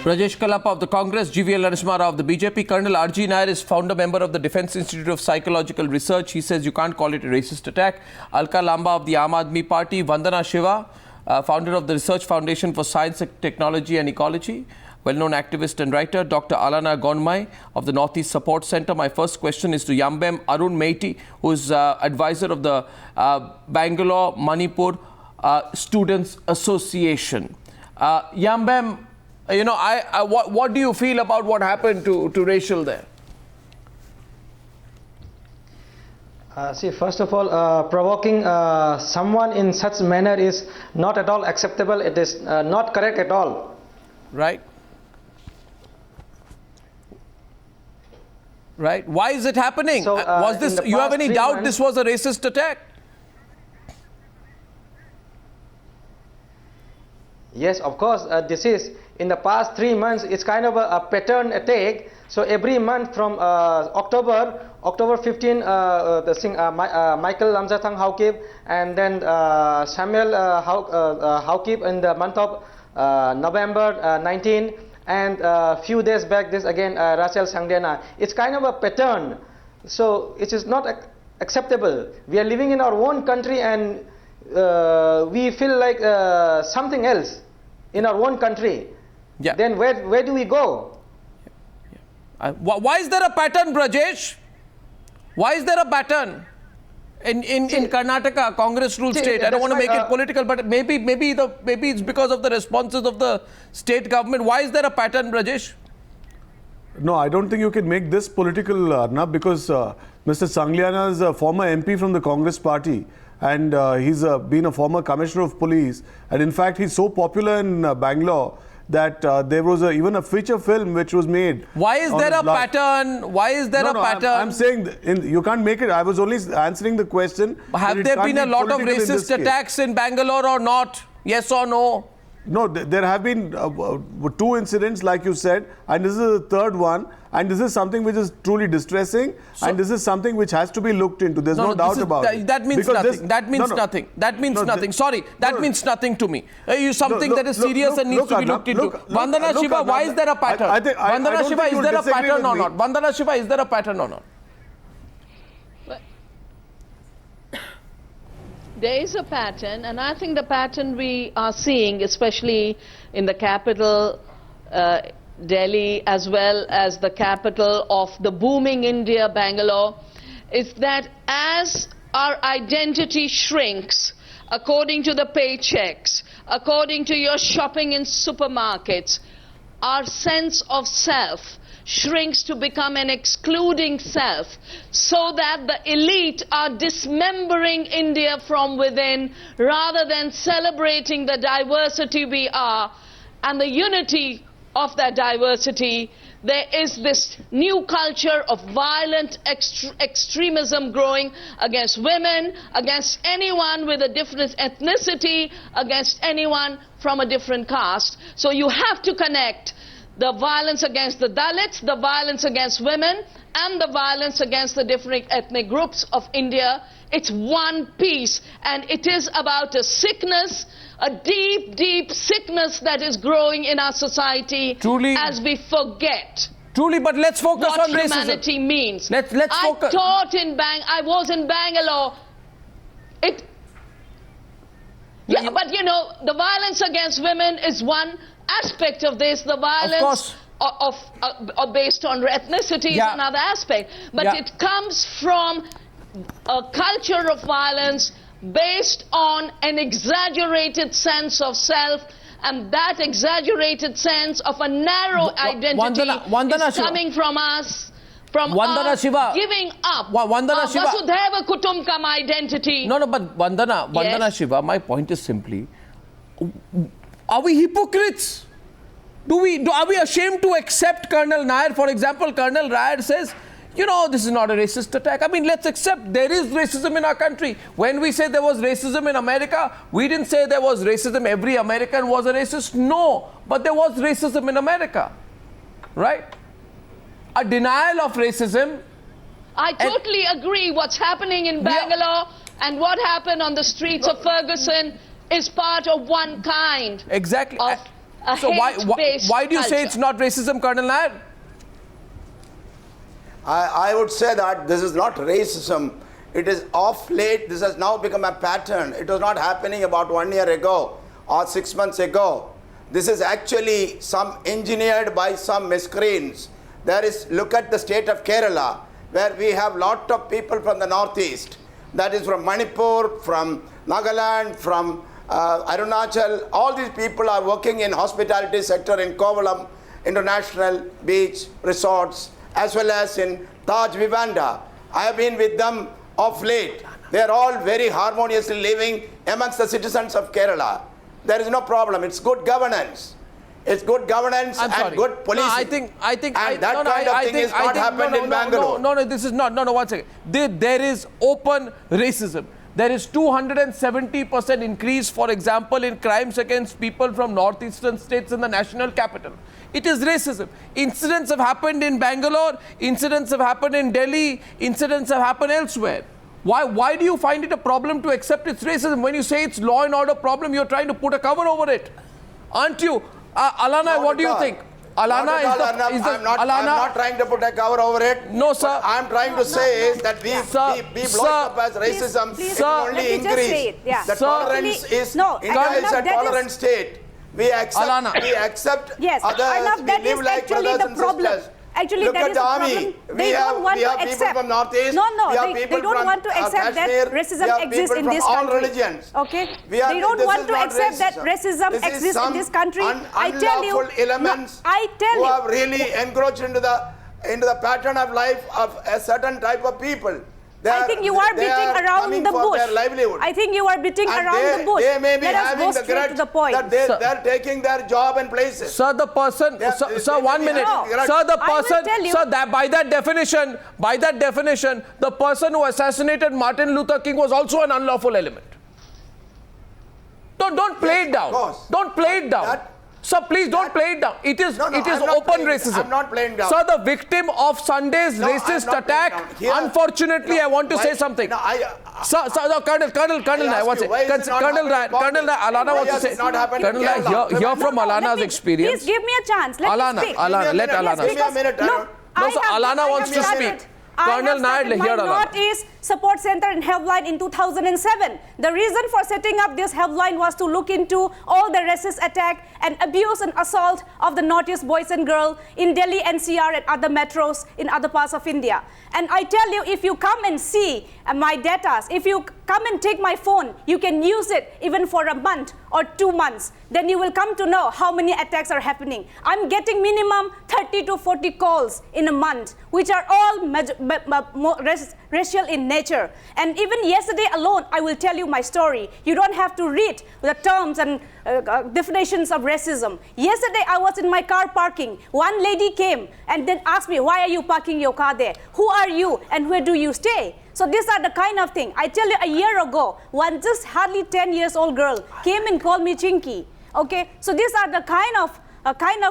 Brijesh Kalappa of the Congress, GVL Narasimha of the BJP. Colonel R.G. Nair is founder member of the Defence Institute of Psychological Research. He says you can't call it a racist attack. Alka, Lamba of the Aam Aadmi Party. Vandana, Shiva, founder of the Research Foundation for Science, Technology and Ecology. Well-known activist and writer. Dr. Alana, Gonmei of the Northeast Support Centre. My first question is to Yamben, Arun Meetei, who is advisor of the Bangalore, Manipur Students Association. Yamben, you know, what do you feel about what happened to Rachel there? See, first of all, provoking someone in such manner is not at all acceptable. It is not correct at all. Right? Right. Why is it happening? So, was this? You have any doubt this was a racist attack? Yes, of course. This is in the past 3 months. It's kind of a pattern attack. So every month from October 15, Michael Lamzathang Haukip, and then Samuel Haukip in the month of November 19. And a few days back, this again, Rachel Sangdiana. It's kind of a pattern. So it is not acceptable. We are living in our own country and we feel like something else in our own country. Yeah. Then where do we go? Why is there a pattern, Brijesh? Why is there a pattern? In Karnataka, Congress ruled state. I don't want to make it political, but maybe it's because of the responses of the state government. Why is there a pattern, Brijesh? No, I don't think you can make this political, Arnab, because Mr. Sangliana is a former MP from the Congress party, and he's been a former commissioner of police, and in fact he's so popular in Bangalore that there was even a feature film which was made. Why is there a pattern? Why is there a pattern? I'm saying you can't make it. I was only answering the question. Have there been a lot of racist attacks in Bangalore or not? Yes or no? No, there have been 2 incidents, like you said, and this is the 3rd one. And this is something which is truly distressing, and this is something which has to be looked into. There's no doubt about it. That means nothing. That means nothing. That means nothing. Sorry, that means nothing to me. Something that is serious and needs to be looked into. Vandana Shiva, why is there a pattern? Vandana Shiva, is there a pattern or not? Vandana Shiva, is there a pattern or not? There is a pattern, and I think the pattern we are seeing, especially in the capital, Delhi, as well as the capital of the booming India, Bangalore, is that as our identity shrinks, according to the paychecks, according to your shopping in supermarkets, our sense of self shrinks to become an excluding self, so that the elite are dismembering India from within rather than celebrating the diversity we are and the unity of that diversity. There is this new culture of violent extremism growing against women, against anyone with a different ethnicity, against anyone from a different caste. So you have to connect the violence against the Dalits, the violence against women, and the violence against the different ethnic groups of India. It's one piece, and it is about a sickness, a deep, deep sickness that is growing in our society. Truly, as we forget. Truly, but let's focus on racism. What humanity means. Let's focus. I was in Bangalore. Yeah, but you know, the violence against women is one aspect of this. The violence of based on ethnicity is another aspect. But it comes from a culture of violence based on an exaggerated sense of self, and that exaggerated sense of a narrow identity is coming from us. From us giving up Vasudhaiva Kutumbakam identity. No, but Vandana Shiva, my point is simply, are we hypocrites? Are we ashamed to accept Colonel Nair? For example, Colonel Nair says, you know, this is not a racist attack. I mean, let's accept there is racism in our country. When we say there was racism in America, we didn't say there was racism, every American was a racist. No, but there was racism in America, right? A denial of racism. I totally agree. What's happening in Bangalore and what happened on the streets of Ferguson is part of one kind exactly of a So hate-based why do you say culture. it's not racism, Colonel Nair? I would say that this is not racism. It is off late. This has now become a pattern. It was not happening about 1 year ago or 6 months ago. This is actually some engineered by some miscreants. Look at the state of Kerala, where we have lot of people from the northeast. That is from Manipur, from Nagaland, from Arunachal. All these people are working in hospitality sector in Kovalam International Beach Resorts, as well as in Taj Vivanda. I have been with them of late. They are all very harmoniously living amongst the citizens of Kerala. There is no problem. It's good governance. It's good governance and good policing. No, I think and that kind of thing is not happened in Bangalore. No, this is not. No, 1 second. There is open racism. There is 270% increase, for example, in crimes against people from northeastern states in the national capital. It is racism. Incidents have happened in Bangalore, incidents have happened in Delhi, incidents have happened elsewhere. Why do you find it a problem to accept it's racism? When you say it's law and order problem, you're trying to put a cover over it. Aren't you? Alana, what do you think? Alana is the... I'm not trying to put a cover over it. No, sir. What I'm trying to say is that we blow it up as racism. Please, it will only increase. The tolerance is... India is a tolerant state. We accept Yes, others. Arnab, that we live is like actually brothers the and problem. sisters. Actually, Look that at is the the army. problem. They don't want to accept. People from Northeast. They don't want to accept that racism exists in this country. All religions. Okay? They don't want to accept that racism exists in this country. I tell you, elements who have really encroached into the pattern of life of a certain type of people. I think you are beating around the bush. I think you are beating around the bush. They may be Let us having go the straight grudge to the point. that they're taking their job and places. Sir, the person, sir, 1 minute. Sir, the person, sir, by that definition, the person who assassinated Martin Luther King was also an unlawful element. Don't play it down. Don't play it down. Sir, please don't play it down. It is open racism. I'm not playing down. Sir, the victim of Sunday's racist attack, unfortunately, I want to say something. Sir, Colonel Nair, what's it? Colonel Nair, Alana wants to say. Colonel Nair, hear from Alana's experience. Please give me a chance. Let me speak. Let Alana speak. Give me a minute. No, so Alana wants to speak. Colonel Nair, hear Alana. Northeast Support Center in Helpline in 2007. The reason for setting up this helpline was to look into all the racist attack and abuse and assault of the Northeast boys and girls in Delhi, NCR and other metros in other parts of India. And I tell you, if you come and see my data, if you come and take my phone, you can use it even for a month or 2 months. Then you will come to know how many attacks are happening. I'm getting minimum 30 to 40 calls in a month, which are all racial in nature. And even yesterday alone, I will tell you my story. You don't have to read the terms and definitions of racism. Yesterday, I was in my car parking. One lady came and then asked me, why are you parking your car there? Who are you and where do you stay? So these are the kind of thing. I tell you, a year ago, one just hardly 10 years old girl came and called me Chinky. Okay, so these are the kind of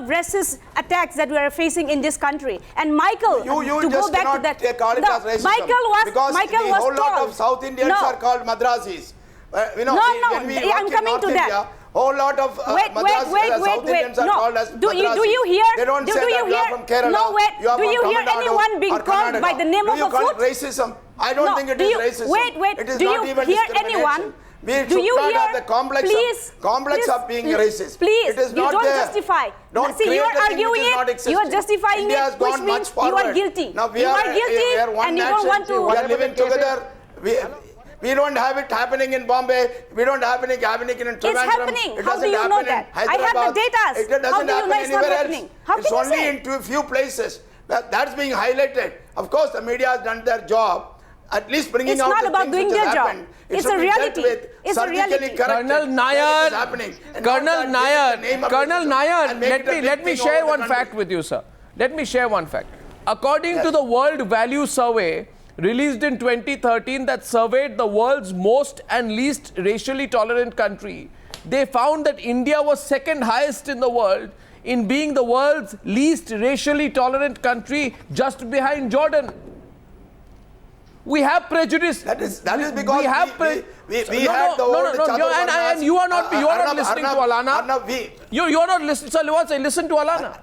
racist attacks that we are facing in this country. And Michael, to go back to that, call it as racism. Michael was whole lot of South Indians are called Madrasis. I'm coming to that. Whole lot of South Indians are called as Madrasis. Do you hear? They don't say that you are from Kerala. No, wait. Do you hear anyone being called by the name of a food? Do you call it racism? I don't think it is racism. Wait. It is do not you even hear discrimination. anyone? We should not have the complex of being racist. Please, it is you not don't there. justify. Don't See, you are arguing it. You are justifying India has it, which gone means much forward. you are guilty. Now you are guilty, and you don't want to. We are living together. We don't have it happening in Bombay. We don't have it happening in Trivandrum. It's happening. How do you know that? I have the data. It doesn't happen anywhere else. How it's can only you say? in few places. That's being highlighted. Of course, the media has done their job. At least bringing out the about doing their job. It's a reality. It's a reality. Colonel Nair, let me share one fact with you, sir. Let me share one fact. According to the World Value Survey, released in 2013, that surveyed the world's most and least racially tolerant country, they found that India was second highest in the world in being the world's least racially tolerant country, just behind Jordan. We have prejudice. That is because we have we had the old and you are not listening to Alana. Arnab, you are not listening. So listen to Alana.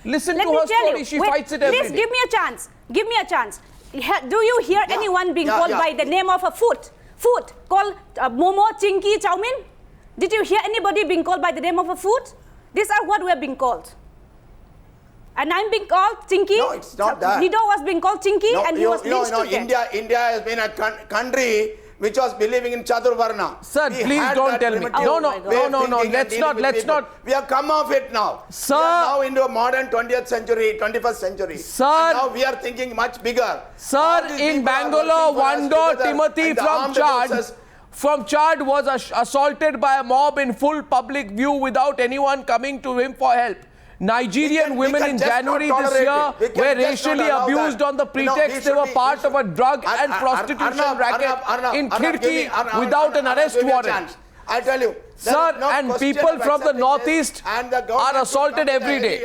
Listen to her story. She fights it every day. Please give me a chance. Give me a chance. Do you hear anyone being called by the name of a food? Food called momo, chinky, chow mein? Did you hear anybody being called by the name of a food? These are what we are being called. And I'm being called Chinky. No, it's not that. Nido was being called Chinky and he was lynched to death. India has been a country which was believing in Chaturvarna. Sir, please don't tell me. No. Let's not. We have come off it now. Sir. We are now into a modern 20th century, 21st century. Sir. And now we are thinking much bigger. Sir, in Bangalore, Wando Timothy from Chad was assaulted by a mob in full public view without anyone coming to him for help. Nigerian women in January this year were racially abused on the pretext they were part of a drug and prostitution racket in Khirki without an arrest warrant. I tell you, sir, and people from the northeast are assaulted every day.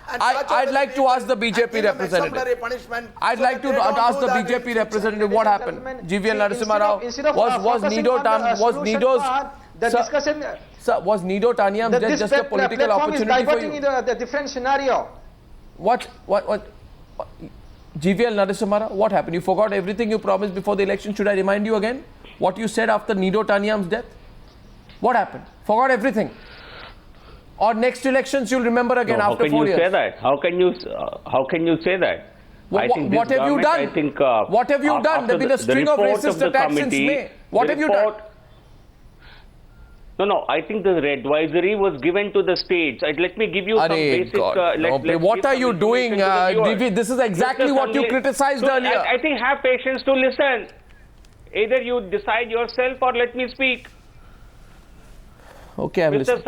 I'd like to ask the BJP representative. I'd like to ask the BJP representative what happened. GVL Narasimha Rao was Nido Taniam just a political opportunity for you? The different scenario. What GVL Narasimha Rao, what happened? You forgot everything you promised before the election. Should I remind you again what you said after Nido Taniam's death? What happened? Forgot everything. Or next elections you'll remember again after 4 years. How can you say that? What have you done? What have you done? There have been a string of racist attacks since May. What have you done? No, I think the advisory was given to the states. Let me give you some basic... what are you doing? This is exactly what you criticized earlier. I think have patience to listen. Either you decide yourself or let me speak. Okay, Mr.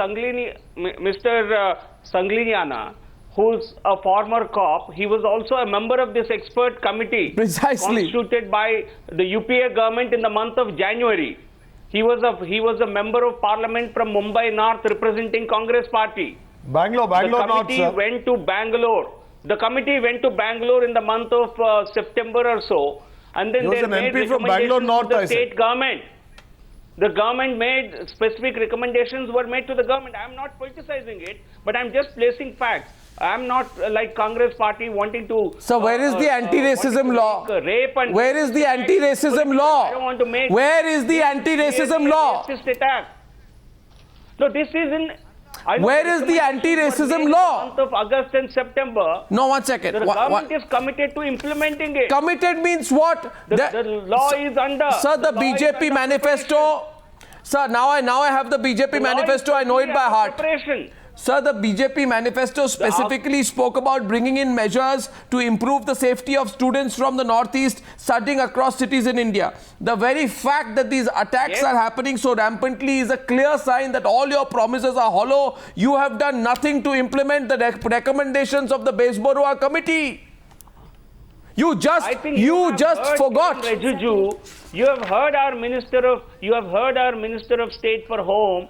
Sangliniana, who's a former cop, he was also a member of this expert committee constituted by the UPA government in the month of January. He was a member of parliament from Mumbai North representing Congress party. Bangalore North, sir. The committee went to Bangalore in the month of September or so, and then they made recommendations to the state government. The government made specific recommendations were made to the government. I am not politicizing it, but I am just placing facts. I am not like Congress party wanting to... So where is the anti-racism law? Where is the anti-racism law? I don't want to make... Where is the anti-racism law? No, this is in... Where is the anti-racism law? In the month of August and September. No, 1 second. The government is committed to implementing it. Committed means what? The law is under. Sir, the BJP manifesto. Sir, now I have the BJP manifesto. I know it by heart. Sir, the BJP manifesto specifically spoke about bringing in measures to improve the safety of students from the northeast studying across cities in India. The very fact that these attacks are happening so rampantly is a clear sign that all your promises are hollow. You have done nothing to implement the recommendations of the Besborua committee. You just forgot. You have heard our Minister of State for Home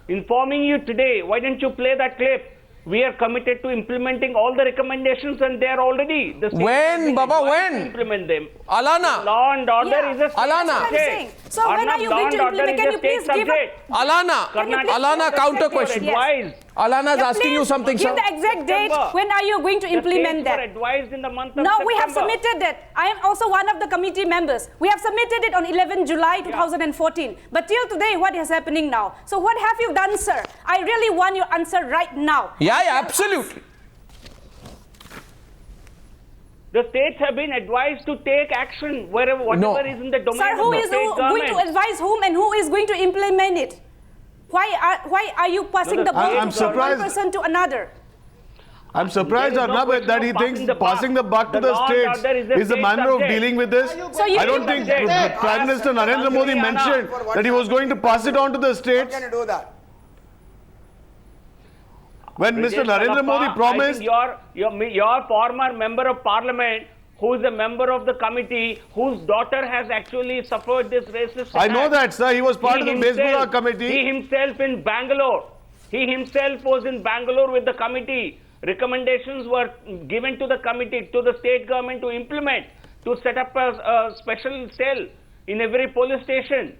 informing you today. Why didn't you play that clip? We are committed to implementing all the recommendations and they are already... When, Baba, when? Implement them. Alana. Law and order is a state Alana. So when are you going to implement? Can you please give Alana, counter question. Alana is asking you something, Give sir. the exact date. When are you going to implement that? Advised in the month of No, September. we have submitted it. I am also one of the committee members. We have submitted it on 11 July 2014. But till today, what is happening now? So what have you done, sir? I really want your answer right now. Yeah, absolutely. The states have been advised to take action whatever is in the domain Sir, who of the is state going to advise whom and who is going to implement it? Why are you passing the ball from one person to another? I'm surprised, Arnab, that he thinks passing the buck to the states is the manner of dealing with this. I don't think Prime Minister Narendra Modi mentioned that he was going to pass it on to the states. How can you do that? When Mr. Narendra Modi promised... Your former member of parliament, who is a member of the committee, whose daughter has actually suffered this racist attack. I know that, sir. He was part of the Besborua committee. He himself in Bangalore. He himself was in Bangalore with the committee. Recommendations were given to the committee, to the state government to implement. to set up a special cell in every police station.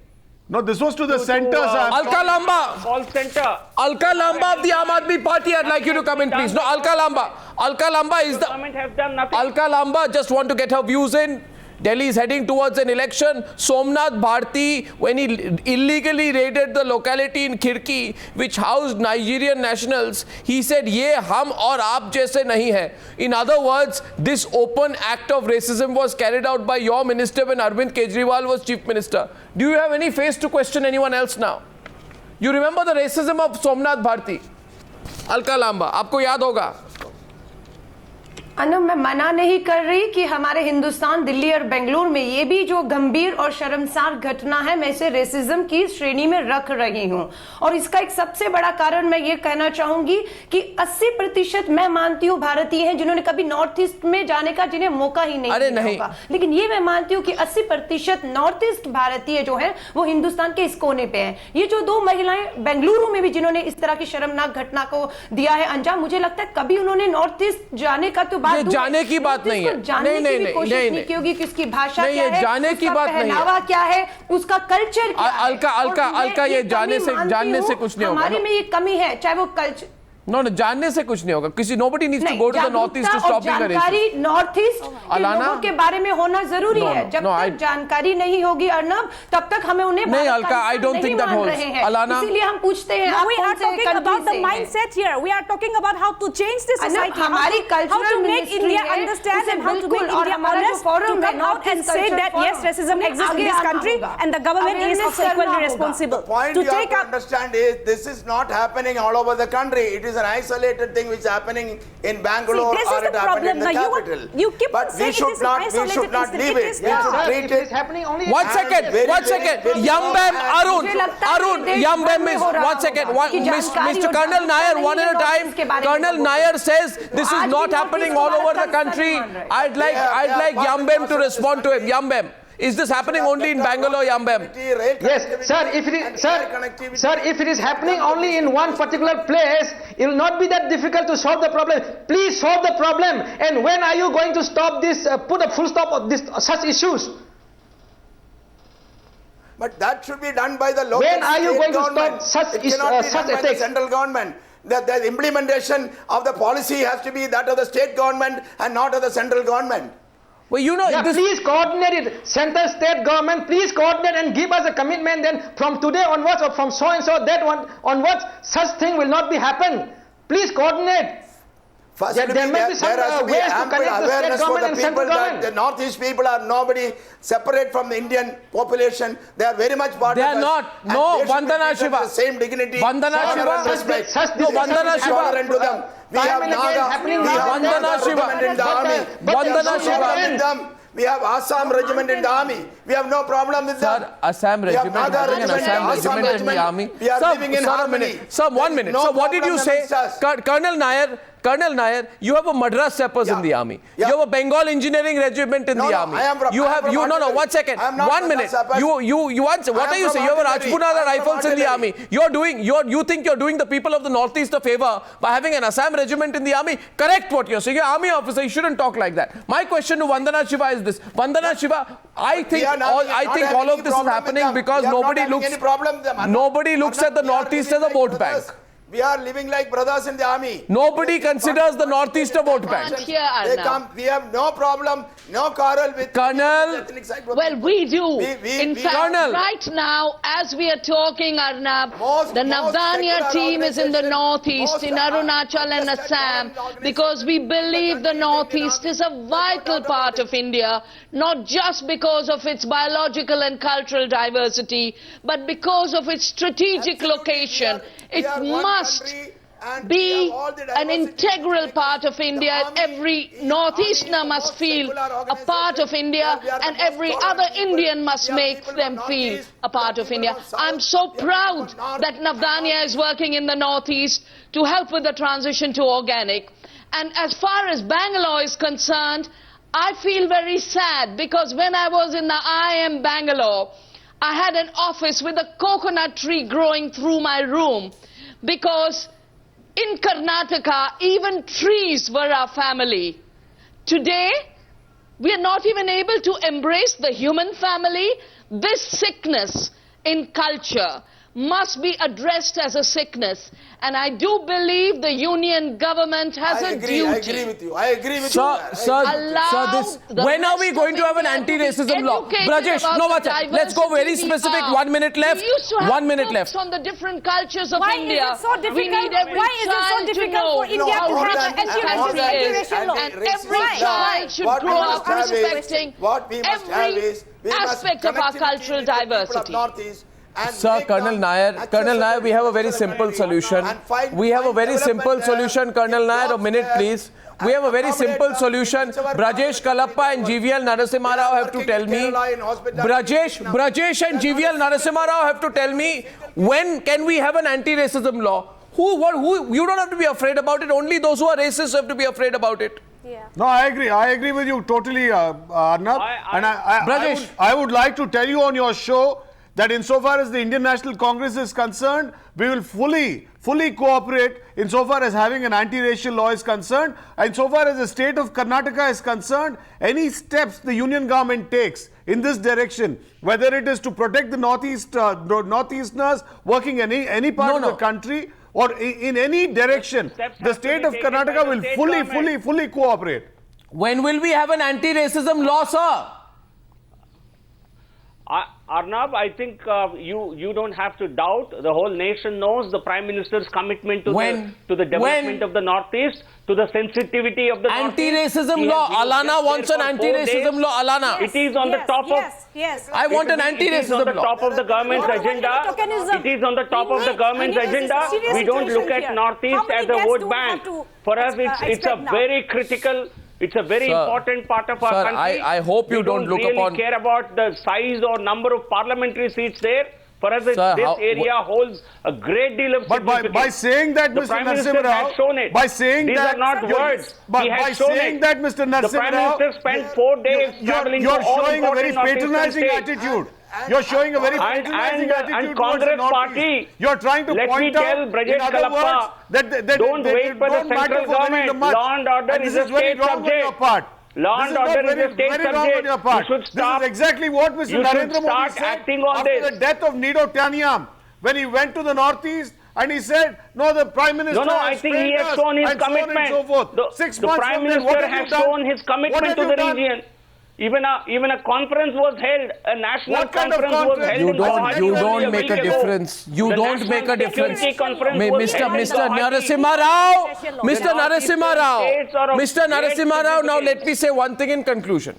No, this was to the centre, sir. Alka Lamba. Call center. Alka Lamba of the Aam Aadmi Party, I'd like you to come in, please. No, Alka Lamba. Alka Lamba is the... government has done nothing. Alka Lamba, just want to get her views in. Delhi is heading towards an election. Somnath Bharti, when he illegally raided the locality in Khirki, which housed Nigerian nationals, he said, "Ye hum aur aap jaise nahi hai." In other words, this open act of racism was carried out by your minister when Arvind Kejriwal was chief minister. Do you have any face to question anyone else now? You remember the racism of Somnath Bharti? Alka Lamba, आपको याद होगा? अर्नब, मैं मना नहीं कर रही कि हमारे हिंदुस्तान, दिल्ली और बेंगलुरु में ये भी जो गंभीर और शर्मसार घटना है, मैं इसे रेसिज्म की श्रेणी में रख रही हूं। और इसका एक सबसे बड़ा कारण मैं ये कहना चाहूंगी कि 80% मैं मानती हूं भारतीय हैं जिन्होंने कभी नॉर्थ ईस्ट में जाने का जिन्हें मौका ही नहीं मिला होगा। लेकिन ये मैं मानती हूं कि 80% नॉर्थ ईस्ट भारतीय जो है वो हिंदुस्तान के इस कोने पे हैं। ये जो 2 महिलाएं बेंगलुरु में भी जिन्होंने इस तरह की शर्मनाक घटना को दिया है अंजाम, मुझे लगता है कभी उन्होंने नॉर्थ ईस्ट जाने का तो ये जाने की बात नहीं है। नहीं क्योंकि किसकी भाषा क्या है, जाने की बात नहीं है, क्या है, उसका कल्चर क्या है। अलका ये जानने से कुछ नहीं होगा। हमारे में ये कमी है, चाहे वो कल्चर No, जानने से कुछ नहीं होगा। किसी nobody needs to go to the north east to stop being a racist. जानकारी नॉर्थ ईस्ट के लोगों के बारे में होना जरूरी है। जब तक जानकारी नहीं होगी अर्नब, तब तक हमें उन्हें नहीं Alka, I don't think that holds. Alana, इसीलिए हम पूछते हैं। We are talking about the mindset here. We are talking about how to change this society. हमारी how to make India understand and how to make India honest to come out and say that yes, racism exists in this country and the government is also equally responsible. The point you have to understand is this is not happening all over the country. It is an isolated thing which is happening in Bangalore or it happened in the capital. But we should not leave it. We should treat it. One second. Yamben, Arun, Yamben is, one second. Mr. Colonel Nair, one at a time. Colonel Nair says this is not happening all over the country. I'd like Yamben to respond to him. Yamben. Is this happening only in Bangalore, Yamben? Yes, sir. If it is happening only in one particular place, it will not be that difficult to solve the problem. Please solve the problem. And when are you going to stop this? Put a full stop of this such issues. But that should be done by the local. When are you going government. to stop such it cannot be such done by the attacks? central government. The implementation of the policy has to be that of the state government and not of the central government. Well, you know, please coordinate it. Central state government, please coordinate and give us a commitment. Then from today onwards or from so and so that one onwards, such thing will not be happen. Please coordinate. First, there has to be ample awareness for the people that the northeast people are nobody separate from the Indian population. They are very much part of us. They are not. No, Vandana Shiva. The same dignity. Vandana Shiva. No, Vandana Shiva. We have Naga. We have Vandana Shiva. Regiment in the army. Vandana Shiva. We have Assam regiment in the army. We have no problem with that. Sir, Assam regiment, Assam regiment in the army. We are living in harmony. Sir, 1 minute. So what did you say? Colonel Nair, you have a Madras Sappers in the army. You have a Bengal engineering regiment in the army. No, 1 second. 1 minute. What are you saying? You have a Rajpunara rifles in the army. You think you're doing the people of the northeast a favor by having an Assam regiment in the army? Correct what you're saying. You're an army officer. You shouldn't talk like that. My question to Vandana Shiva is this. Vandana Shiva, I think all of this is happening because nobody looks at the northeast as a vote bank. We are living like brothers in the army. Nobody considers the northeast a vote bank. They come. We have no problem, no quarrel with Colonel. Well, we do. In fact, Colonel. right now, as we are talking, Arnab, the Navdanya team is in the northeast, in Arunachal and Assam, because we believe the northeast is a vital part of India, not just because of its biological and cultural diversity, but because of its strategic location. It must be an integral part of India. Every northeasterner must feel a part of India, and every other Indian must make them feel a part of India. I'm so proud that Navdanya is working in the northeast to help with the transition to organic. And as far as Bangalore is concerned, I feel very sad because when I was in the IIM Bangalore, I had an office with a coconut tree growing through my room, because in Karnataka, even trees were our family. Today, We are not even able to embrace the human family. This sickness in culture must be addressed as a sickness. And I do believe the union government has a duty. I agree with you. I agree with you. When are we going to have an anti-racism law? Brajesh, no, let's go very specific. 1 minute left. 1 minute left. On the different cultures of Why India. is it so difficult? We need every Why is it so difficult for India to have an anti-racial law? And every child should grow up respecting every aspect of our cultural diversity. Sir, Colonel Nair, we have a very simple solution. We have a very simple solution, Colonel Nair, a minute please. We have a very simple solution. Brajesh, Kalappa and GVL Narasimha Rao have to tell me. Brajesh and GVL Narasimha Rao have to tell me when can we have an anti-racism law? Who? You don't have to be afraid about it. Only those who are racist have to be afraid about it. Yeah. No, I agree. I agree with you totally, Arnab. I would like to tell you on your show that insofar as the Indian National Congress is concerned, we will fully cooperate insofar as having an anti-racial law is concerned. And so far as the state of Karnataka is concerned, any steps the union government takes in this direction, whether it is to protect the Northeasterners working in any part of the country or in any direction, the state of Karnataka will fully cooperate. When will we have an anti-racism law, sir? Arnab, I think you don't have to doubt. The whole nation knows the Prime Minister's commitment to the development of the Northeast, to the sensitivity of the anti-racism law. Alana wants an anti-racism law. Alana, it is on the top of. I want an anti-racism law. It is on the top of the government's agenda. It is on the top of the government's agenda. We don't look at Northeast as a vote bank. For us, it's a very critical. It's a very important part of our country. I hope you don't look upon... care about the size or number of parliamentary seats there. For us, this area holds a great deal of significance. But by saying that, Mr. Narasimha Rao, by saying these that... These are not words. By saying that, Mr. Narasimha Rao... The Prime Minister spent 4 days travelling to all showing a very important patronizing attitude. You're showing a very patronizing attitude and Congress party. You're trying to point out, in other words, that don't wait for the central government. Law and order is a state subject. Law and order is a state subject. You should stop. This is exactly what Mr. Narendra Modi said acting on after the death of Nido Tanyam, when he went to the Northeast and he said, no, the Prime Minister I think he has shown his commitment. So forth. The Prime Minister has shown his commitment to the region. Even a conference was held, a national conference was held. You don't make a difference. You don't make a difference. Mr. Narasimha Rao, now let me say one thing in conclusion.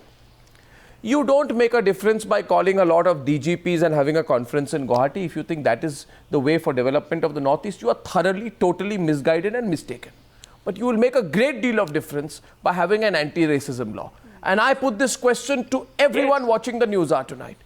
You don't make a difference by calling a lot of DGPs and having a conference in Guwahati. If you think that is the way for development of the Northeast, you are thoroughly, totally misguided and mistaken. But you will make a great deal of difference by having an anti-racism law. And I put this question to everyone watching the Newshour tonight.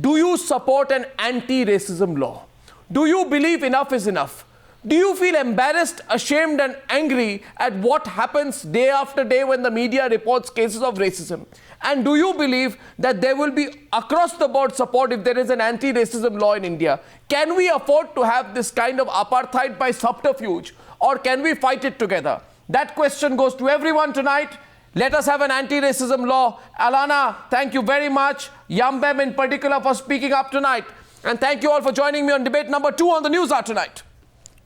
Do you support an anti-racism law? Do you believe enough is enough? Do you feel embarrassed, ashamed and angry at what happens day after day when the media reports cases of racism? And do you believe that there will be across the board support if there is an anti-racism law in India? Can we afford to have this kind of apartheid by subterfuge, or can we fight it together? That question goes to everyone tonight. Let us have an anti-racism law. Alana, thank you very much. Yamben in particular for speaking up tonight. And thank you all for joining me on debate number 2 on the Newshour tonight.